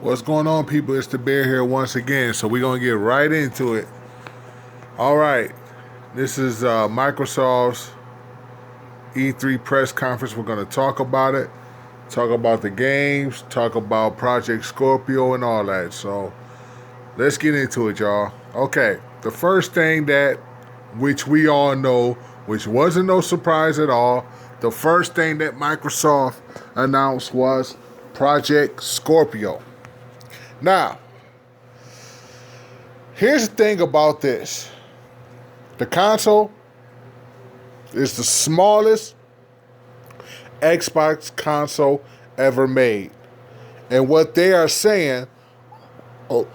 What's going on, people? It's the Bear here once again. So we're gonna get right into it. All right, this is Microsoft's E3 press conference. We're gonna talk about it, talk about the games, talk about Project Scorpio, and all that. So let's get into it, y'all. Okay, the first thing that, which we all know, which wasn't no surprise at all, the first thing that Microsoft announced was Project Scorpio. Now, here's the thing about this. The console is the smallest Xbox console ever made. And what they are saying, or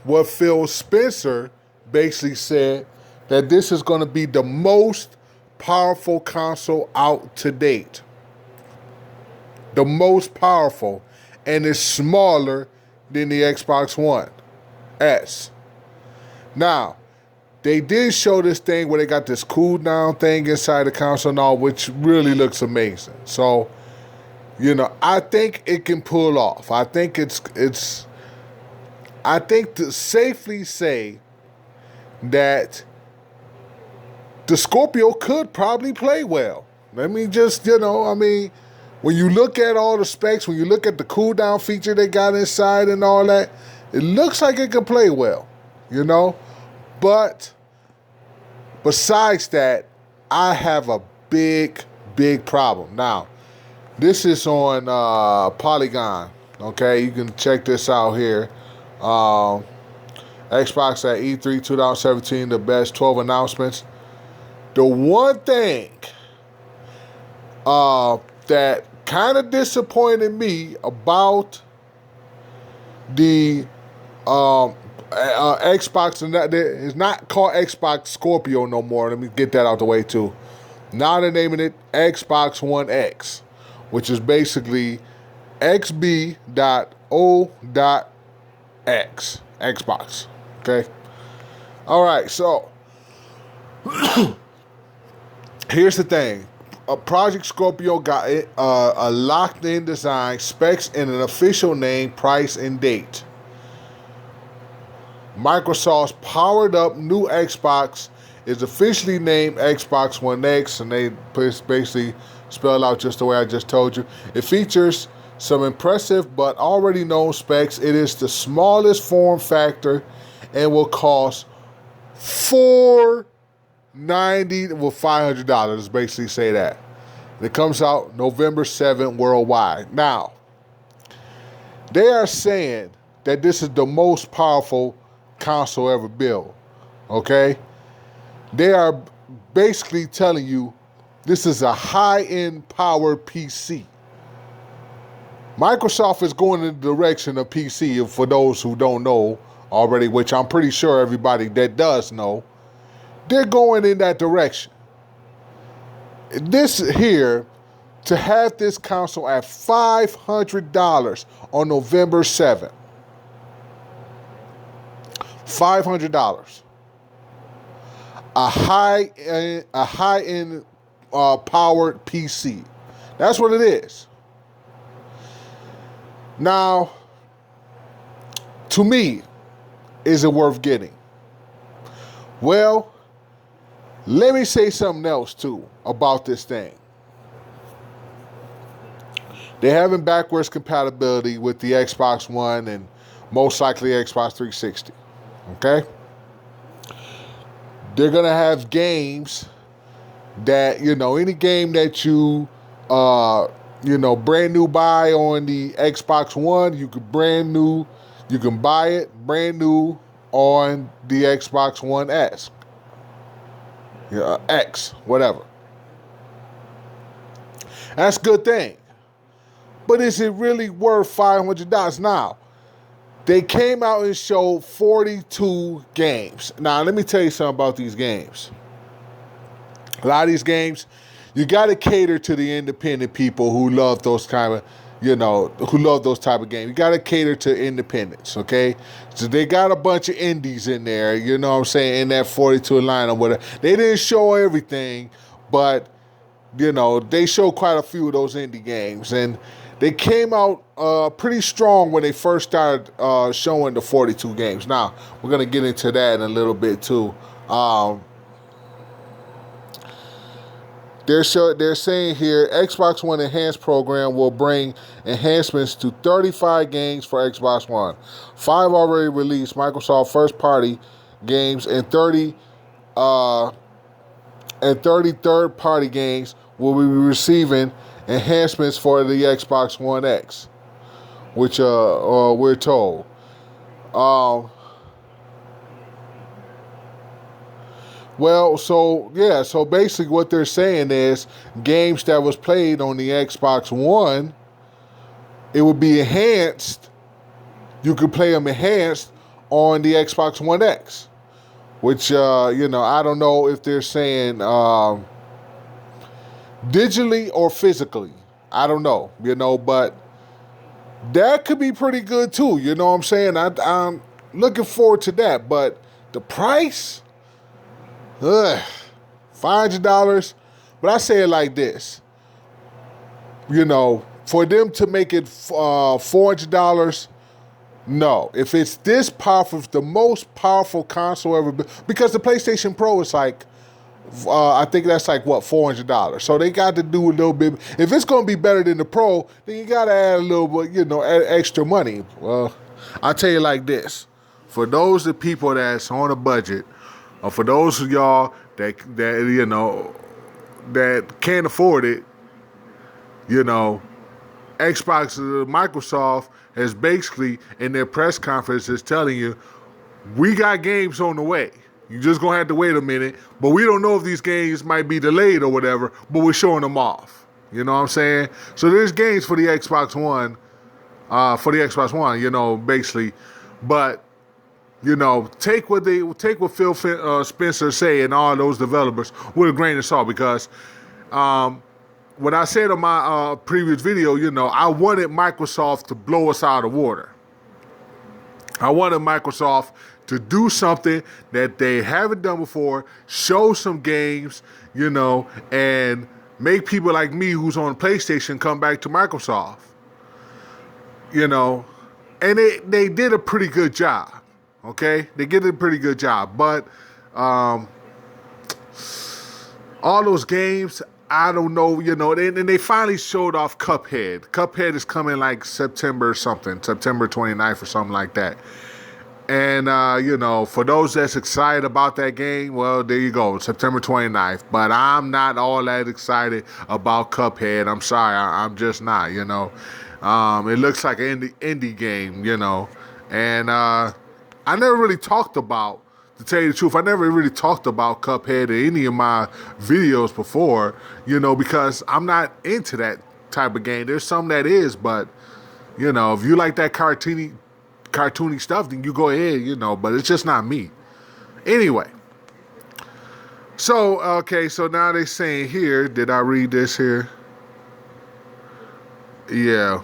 what Phil Spencer basically said, that this is going to be the most powerful console out to date. The most powerful. And it's smaller than the Xbox One S. Now, they did show this thing where they got this cool down thing inside the console and all, which really looks amazing. So, I think it can pull off. I think I think to safely say that the Scorpio could probably play well. Let me just, when you look at all the specs, when you look at the cooldown feature they got inside and all that, it looks like it can play well, But besides that, I have a big, big problem. Now, this is on Polygon, okay? You can check this out here. Xbox at E3 2017, the best 12 announcements. The one thing that kind of disappointed me about the Xbox, and that it's not called Xbox Scorpio no more. Let me get that out the way too. Now they're naming it Xbox One X, which is basically XB.O.X. Xbox. Okay. All right. So here's the thing. Project Scorpio got a locked-in design, specs, and an official name, price, and date. Microsoft's powered-up new Xbox is officially named Xbox One X, and they basically spell out just the way I just told you. It features some impressive but already known specs. It is the smallest form factor and will cost $500. Basically say that. It comes out November 7th worldwide. Now, they are saying that this is the most powerful console ever built. Okay? They are basically telling you this is a high-end powered PC. Microsoft is going in the direction of PC, for those who don't know already, which I'm pretty sure everybody that does know. They're going in that direction. This here, to have this console at $500 on November 7th. $500. A high-end powered PC. That's what it is. Now, to me, is it worth getting? Well, let me say something else, too, about this thing. They're having backwards compatibility with the Xbox One and most likely Xbox 360. Okay? They're going to have games that, any game that you, brand new buy on the Xbox One, you can buy it brand new on the Xbox One S. X, whatever. That's a good thing. But is it really worth $500? Now, they came out and showed 42 games. Now, let me tell you something about these games. A lot of these games, you got to cater to the independent people who love those kind of, who love those type of games. You got to cater to independents, okay? So they got a bunch of indies in there, in that 42 line or whatever. They didn't show everything, but, they show quite a few of those indie games. And they came out pretty strong when they first started showing the 42 games. Now, we're going to get into that in a little bit too. They're saying here, Xbox One Enhanced program will bring enhancements to 35 games for Xbox One. 5 already released Microsoft first-party games and 30 third-party games will be receiving enhancements for the Xbox One X, which we're told. So basically what they're saying is games that was played on the Xbox One, it would be enhanced. You could play them enhanced on the Xbox One X, which, I don't know if they're saying digitally or physically. I don't know, but that could be pretty good too. You know what I'm saying? I'm looking forward to that, but the price, $500. But I say it like this, for them to make it $400, no. If it's this powerful, if the most powerful console ever, because the PlayStation Pro is like, I think that's like what, $400. So they got to do a little bit. If it's going to be better than the Pro, then you got to add a little bit, extra money. Well, I'll tell you like this: for those of the people that's on a budget, or for those of y'all that can't afford it, Microsoft is basically in their press conference is telling you, we got games on the way. You just gonna have to wait a minute, but we don't know if these games might be delayed or whatever, but we're showing them off. You know what I'm saying? So there's games for the Xbox One, basically, but take what Phil Spencer say and all those developers with a grain of salt, because what I said on my previous video, I wanted Microsoft to blow us out of the water. I wanted Microsoft to do something that they haven't done before, show some games, and make people like me who's on PlayStation come back to Microsoft. And they did a pretty good job. Okay? They did a pretty good job. But all those games, I don't know, and they finally showed off Cuphead. Cuphead is coming like September 29th or something like that. And, for those that's excited about that game, well, there you go, September 29th. But I'm not all that excited about Cuphead. I'm sorry, I'm just not, It looks like an indie game, And I never really talked about, to tell you the truth, I never really talked about Cuphead in any of my videos before, because I'm not into that type of game. There's some that is, but, if you like that cartoony stuff, then you go ahead, but it's just not me. Anyway. So now they're saying here, did I read this here? Yeah.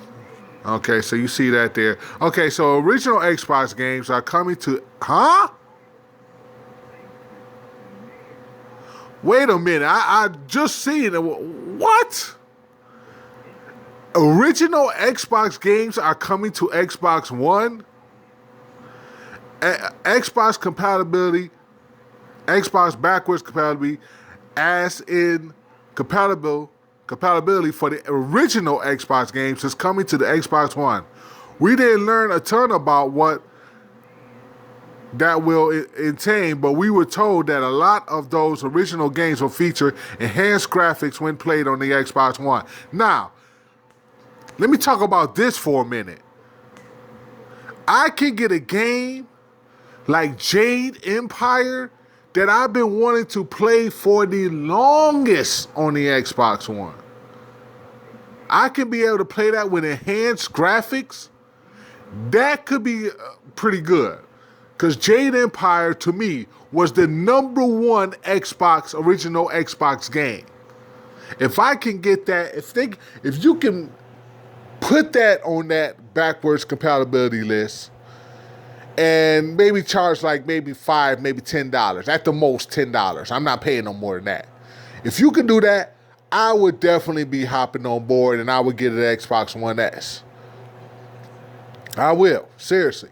Okay, so you see that there. Okay, so original Xbox games are coming to... Huh? Wait a minute, I just seen it. What? Original Xbox games are coming to Xbox One? Xbox compatibility, Xbox backwards compatibility, as in compatibility for the original Xbox games is coming to the Xbox One. We didn't learn a ton about what that will entail, but we were told that a lot of those original games will feature enhanced graphics when played on the Xbox One. Now, let me talk about this for a minute. I can get a game like Jade Empire that I've been wanting to play for the longest on the Xbox One. I can be able to play that with enhanced graphics. That could be pretty good. Because Jade Empire, to me, was the number one original Xbox game. If I can get that, if you can put that on that backwards compatibility list, and maybe charge like maybe $5, maybe $10. At the most $10. I'm not paying no more than that. If you can do that, I would definitely be hopping on board and I would get an Xbox One S. I will, seriously.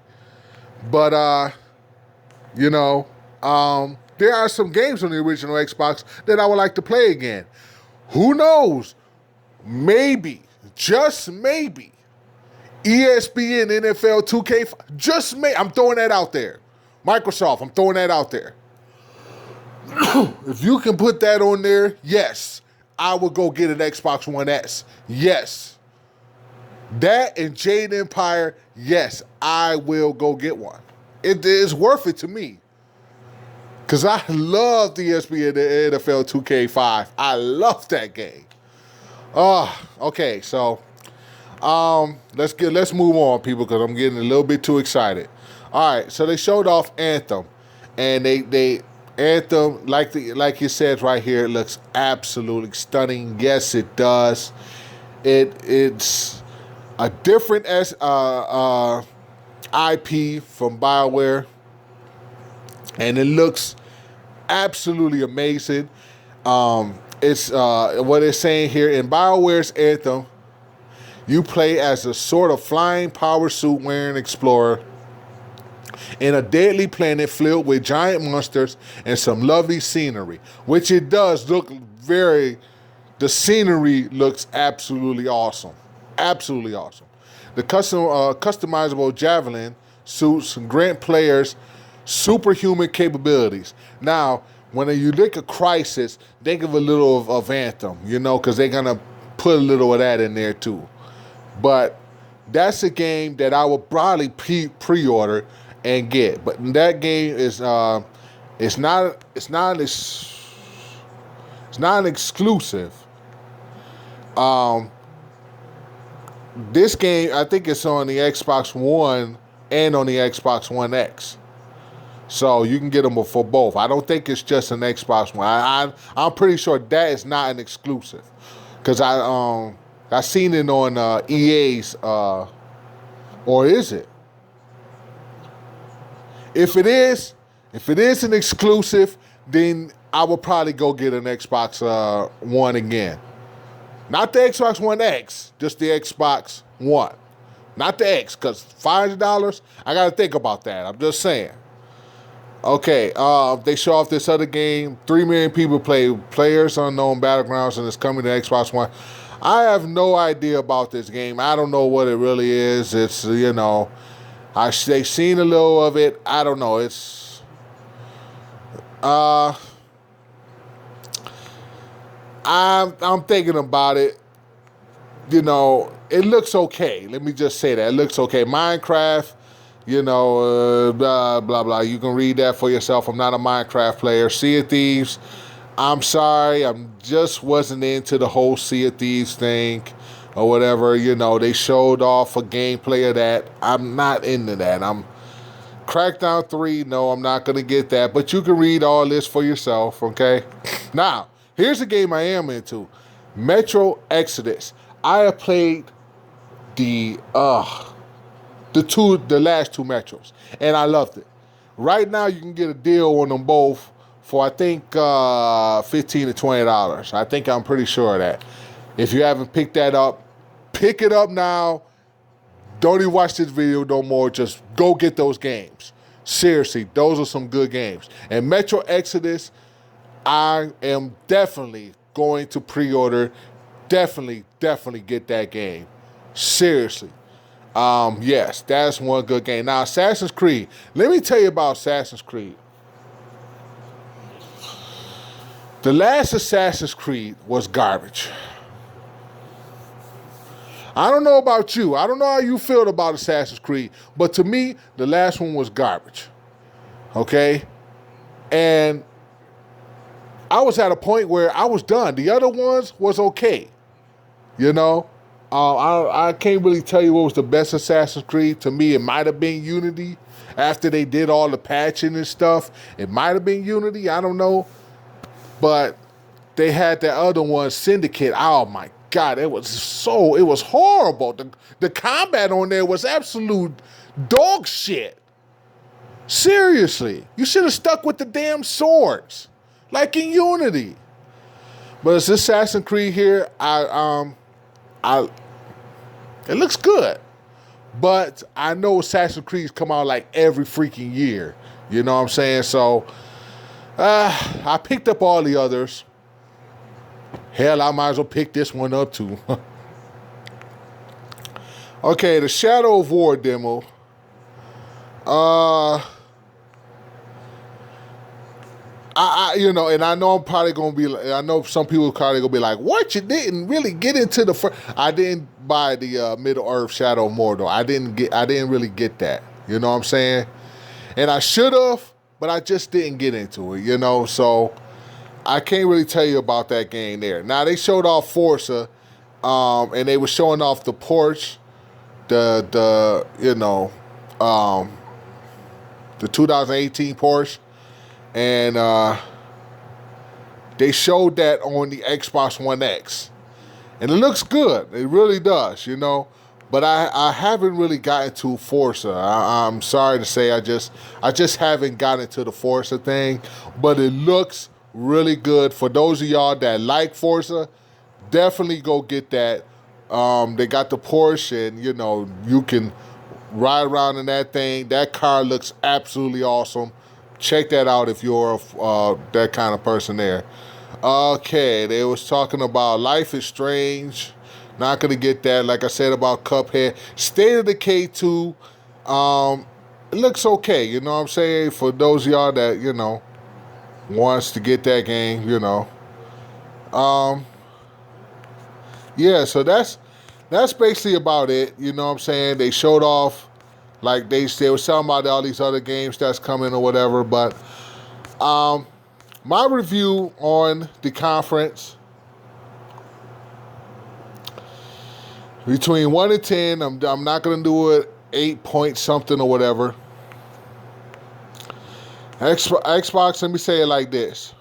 But there are some games on the original Xbox that I would like to play again. Who knows? Maybe, just maybe, ESPN NFL 2K. Just I'm throwing that out there. Microsoft, I'm throwing that out there. If you can put that on there, yes, I would go get an Xbox One S. Yes. That and Jade Empire, yes, I will go get one. It is worth it to me. Because I love the ESPN NFL 2K5. I love that game. Okay, so let's move on, people, because I'm getting a little bit too excited. All right, so they showed off Anthem, and they Anthem, like it says right here, it looks absolutely stunning. Yes, it does. It's a different IP from BioWare, and it looks absolutely amazing. It's what it's saying here in BioWare's Anthem. You play as a sort of flying power suit wearing explorer in a deadly planet filled with giant monsters and some lovely scenery, which it does look the scenery looks absolutely awesome. Absolutely awesome. The customizable Javelin suits grant players superhuman capabilities. Now, when you look at Crysis, think of a little of Anthem, because they're going to put a little of that in there too. But that's a game that I will probably pre-order and get. But that game is it's not an exclusive. This game, I think it's on the Xbox One and on the Xbox One X. So you can get them for both. I don't think it's just an Xbox One. I'm pretty sure that is not an exclusive. Because I seen it on EA's, or is it? If it is an exclusive, then I will probably go get an Xbox One again. Not the Xbox One X, just the Xbox One. Not the X, because $500, I got to think about that. I'm just saying. Okay, they show off this other game. 3 million people play PlayerUnknown's Battlegrounds, and it's coming to Xbox One. I have no idea about this game. I don't know what it really is. It's, they've seen a little of it. I don't know. It's, I'm thinking about it. It looks okay. Let me just say that. It looks okay. Minecraft, blah, blah, blah. You can read that for yourself. I'm not a Minecraft player. Sea of Thieves, I'm sorry. I just wasn't into the whole Sea of Thieves thing or whatever. They showed off a gameplay of that. I'm not into that. Crackdown 3, no, I'm not going to get that. But you can read all this for yourself, okay? Now, here's a game I am into. Metro Exodus. I have played the last two Metros, and I loved it. Right now, you can get a deal on them both for, I think, $15 to $20. I think I'm pretty sure of that. If you haven't picked that up, pick it up now. Don't even watch this video no more. Just go get those games. Seriously, those are some good games. And Metro Exodus, I am definitely going to pre-order. Definitely get that game. Seriously. Yes, that's one good game. Now, Assassin's Creed. Let me tell you about Assassin's Creed. The last Assassin's Creed was garbage. I don't know about you. I don't know how you feel about Assassin's Creed, but to me, the last one was garbage. Okay? And I was at a point where I was done. The other ones was okay. I can't really tell you what was the best Assassin's Creed. To me, it might have been Unity. After they did all the patching and stuff, it might have been Unity. I don't know. But they had that other one, Syndicate. Oh, my God. It was horrible. The combat on there was absolute dog shit. Seriously. You should have stuck with the damn swords. Like in Unity. But it's Assassin's Creed here. I it looks good. But I know Assassin's Creed come out like every freaking year. You know what I'm saying? So I picked up all the others. Hell, I might as well pick this one up too. Okay, the Shadow of War demo. And I know I'm probably gonna be. I know some people probably gonna be like, "What? You didn't really get into the first." I didn't buy the Middle Earth Shadow of Mordor. I didn't really get that. You know what I'm saying? And I should have, but I just didn't get into it. You know, so I can't really tell you about that game there. Now they showed off Forza, and they were showing off the Porsche, the 2018 Porsche. And they showed that on the Xbox One X. And it looks good. It really does, you know. But I haven't really gotten to Forza. I'm sorry to say I just haven't gotten to the Forza thing. But it looks really good. For those of y'all that like Forza, definitely go get that. They got the Porsche and, you know, you can ride around in that thing. That car looks absolutely awesome. Check that out if you're that kind of person there. Okay, they was talking about Life is Strange. Not going to get that. Like I said about Cuphead. State of Decay 2. It looks okay, you know what I'm saying? For those of y'all that, you know, wants to get that game, you know. Yeah, so that's basically about it. You know what I'm saying? They showed off. Like they were talking about all these other games that's coming or whatever, but my review on the conference, between 1 and 10, I'm not gonna do it 8 point something or whatever. Xbox, let me say it like this: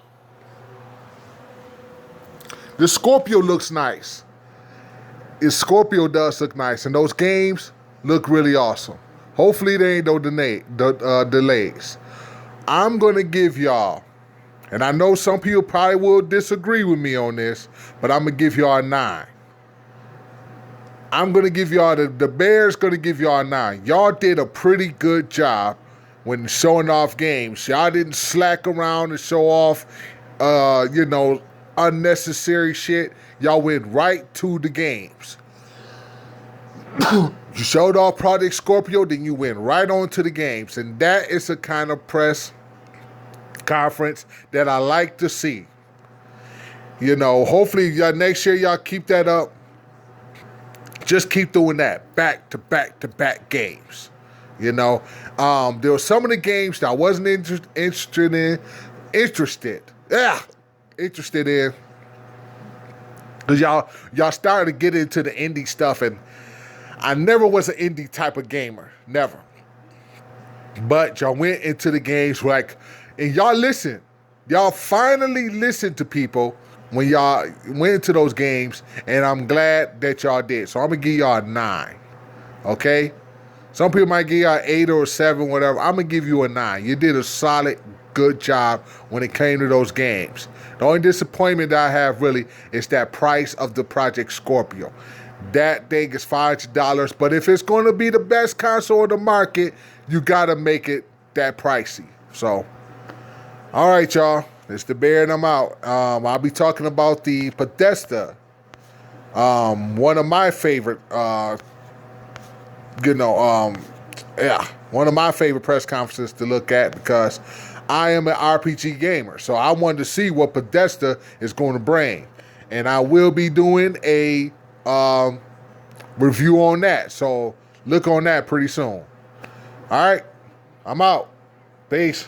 the Scorpio looks nice. Scorpio does look nice, and those games look really awesome. Hopefully there ain't no delays. I'm going to give y'all, and I know some people probably will disagree with me on this, but I'm going to give y'all a 9. I'm going to give y'all, the Bears going to give y'all a 9. Y'all did a pretty good job when showing off games. Y'all didn't slack around and show off, unnecessary shit. Y'all went right to the games. You showed off Project Scorpio, then you went right on to the games. And that is the kind of press conference that I like to see. You know, hopefully next year y'all keep that up. Just keep doing that. Back to back games. You know, there were some of the games that I wasn't interested in. Because y'all started to get into the indie stuff, and I never was an indie type of gamer. Never. But y'all went into the games and y'all listened. Y'all finally listened to people when y'all went into those games, and I'm glad that y'all did. So I'm going to give y'all a 9. Okay? Some people might give y'all an 8 or a 7, whatever. I'm going to give you a 9. You did a solid, good job when it came to those games. The only disappointment that I have really is that price of the Project Scorpio. That thing is $500, but if it's going to be the best console on the market, you got to make it that pricey. So, all right, y'all. It's the Bear, and I'm out. I'll be talking about the Bethesda. One of my favorite, one of my favorite press conferences to look at, because I am an RPG gamer. So I wanted to see what Bethesda is going to bring. And I will be doing a review on that. So look on that pretty soon. All right. I'm out. Peace.